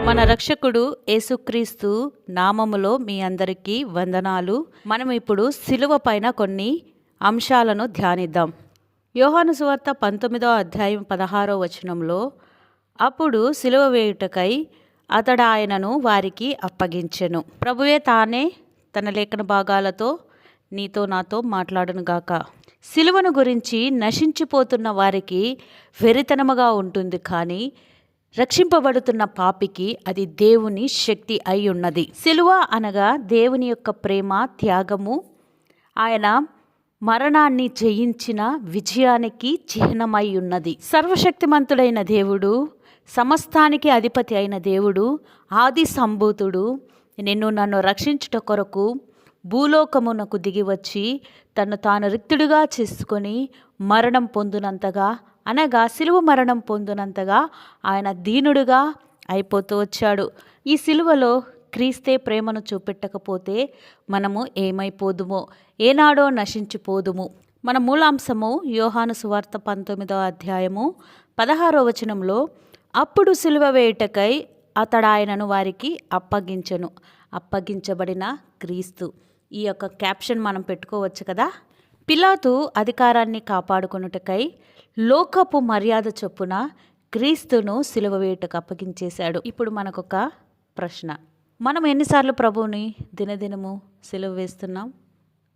మన రక్షకుడు యేసుక్రీస్తు నామములో మీ అందరికీ వందనాలు. మనం ఇప్పుడు సిలువ పైన కొన్ని అంశాలను ధ్యానిద్దాం. యోహాను సువార్త 19వ అధ్యాయం 16వ వచనంలో, అప్పుడు సిలువ వేయుటకై అతడు ఆయనను వారికి అప్పగించెను. ప్రభువే తానే తన లేఖన భాగాలతో నీతో నాతో మాట్లాడునుగాక. సిలువను గురించి నశించిపోతున్న వారికి వెరితనముగా ఉంటుంది, కానీ రక్షింపబడుతున్న పాపికి అది దేవుని శక్తి అయి ఉన్నది. సిలువ అనగా దేవుని యొక్క ప్రేమ, త్యాగము, ఆయన మరణాన్ని జయించిన విజయానికి చిహ్నమై ఉన్నది. సర్వశక్తిమంతుడైన దేవుడు, సమస్తానికి అధిపతి అయిన దేవుడు, ఆది సంభూతుడు నిన్ను నన్ను రక్షించుట కొరకు భూలోకమునకు దిగివచ్చి తను తాను రిక్తుడిగా చేసుకొని మరణం పొందినంతగా, అనగా సిలువ మరణం పొందినంతగా ఆయన దీనుడుగా అయిపోతూ వచ్చాడు. ఈ సిలువలో క్రీస్తే ప్రేమను చూపెట్టకపోతే మనము ఏమైపోదుమో, ఏనాడో నశించిపోదుము. మన మూలాంశము యోహాను సువార్త 19వ అధ్యాయము 16వ వచనంలో, అప్పుడు సిలువ వేయుటకై అతడు ఆయనను వారికి అప్పగించెను. అప్పగించబడిన క్రీస్తు. ఈ యొక్క క్యాప్షన్ మనం పెట్టుకోవచ్చు కదా. పిలాతు అధికారాన్ని కాపాడుకొనుటకై లోకపు మర్యాద చొప్పున క్రీస్తును సిలువ వేయుటకు అప్పగించేశాడు. ఇప్పుడు మనకొక ప్రశ్న, మనం ఎన్నిసార్లు ప్రభువుని దినదినము సిలువ వేస్తున్నాం,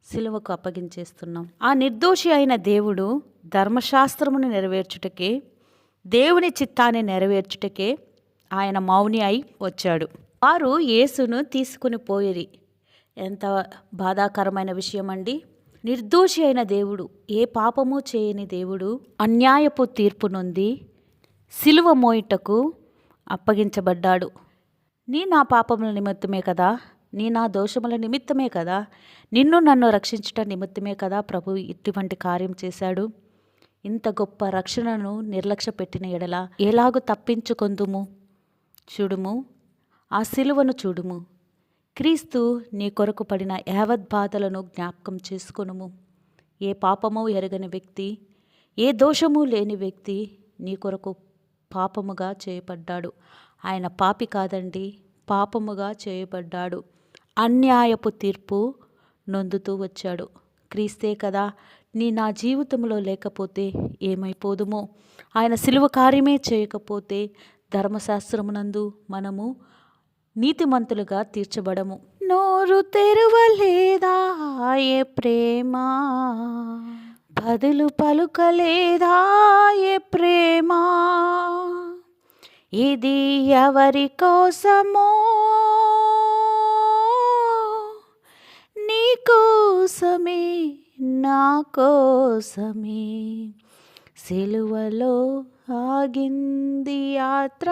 సిలువకు అప్పగించేస్తున్నాం? ఆ నిర్దోషి అయిన దేవుడు ధర్మశాస్త్రమును నెరవేర్చుటకే, దేవుని చిత్తాన్ని నెరవేర్చుటకే ఆయన మౌని అయి వచ్చాడు. వారు యేసును తీసుకుని పోయిరి. ఎంత బాధాకరమైన విషయం అండి. నిర్దోషి అయిన దేవుడు, ఏ పాపము చేయని దేవుడు అన్యాయపు తీర్పు నొంది సిలువ మోయుటకు అప్పగించబడ్డాడు. నా పాపముల నిమిత్తమే కదా, నా దోషముల నిమిత్తమే కదా, నిన్ను నన్ను రక్షించుట నిమిత్తమే కదా ప్రభు ఇటువంటి కార్యం చేశాడు. ఇంత గొప్ప రక్షణను నిర్లక్ష్య పెట్టిన ఎడల ఎలాగూ తప్పించుకొందుము? చూడుము, ఆ సిలువను చూడుము. క్రీస్తు నీ కొరకు పడిన యావత్ బాధలను జ్ఞాపకం చేసుకొనుము. ఏ పాపము ఎరగని వ్యక్తి, ఏ దోషము లేని వ్యక్తి నీ కొరకు పాపముగా చేయబడ్డాడు. ఆయన పాపి కాదండి, పాపముగా చేయబడ్డాడు. అన్యాయపు తీర్పు నొందుతూ వచ్చాడు. క్రీస్తే కదా. నా జీవితంలో లేకపోతే ఏమైపోదుమో, ఆయన సిలువ కార్యమే చేయకపోతే ధర్మశాస్త్రమునందు మనము నీతిమంతులుగా తీర్చబడము. నోరు తెరవలేదా ఏ ప్రేమ, బదులు పలుకలేదా ఏ ప్రేమ, ఇది ఎవరి కోసమో, నీ కోసమే నా కోసమే సిలువలో ఆగింది యాత్ర,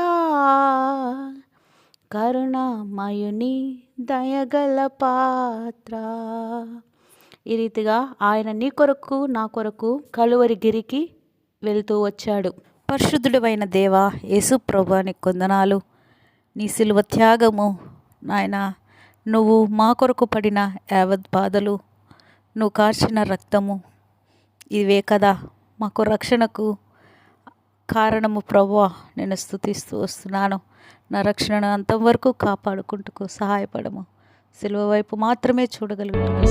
కరుణామయుని దయగల పాత్ర. ఈ రీతిగా ఆయన నీ కొరకు నా కొరకు కలువరి గిరికి వెళ్తూ వచ్చాడు. పరిశుద్ధుడైన దేవా యేసు ప్రభువా, నీకు వందనాలు. నీ సిలువ త్యాగము నాయన, నువ్వు మా కొరకు పడిన యావత్ బాధలు, నువ్వు కార్చిన రక్తము, ఇవే కదా మాకు రక్షణకు కారణము. ప్రభువా, నేను స్తుతిస్తూ వస్తున్నాను. నా రక్షణను అంతవరకు కాపాడుకుంటూ సహాయపడము. సిలువ వైపు మాత్రమే చూడగలుగుటకు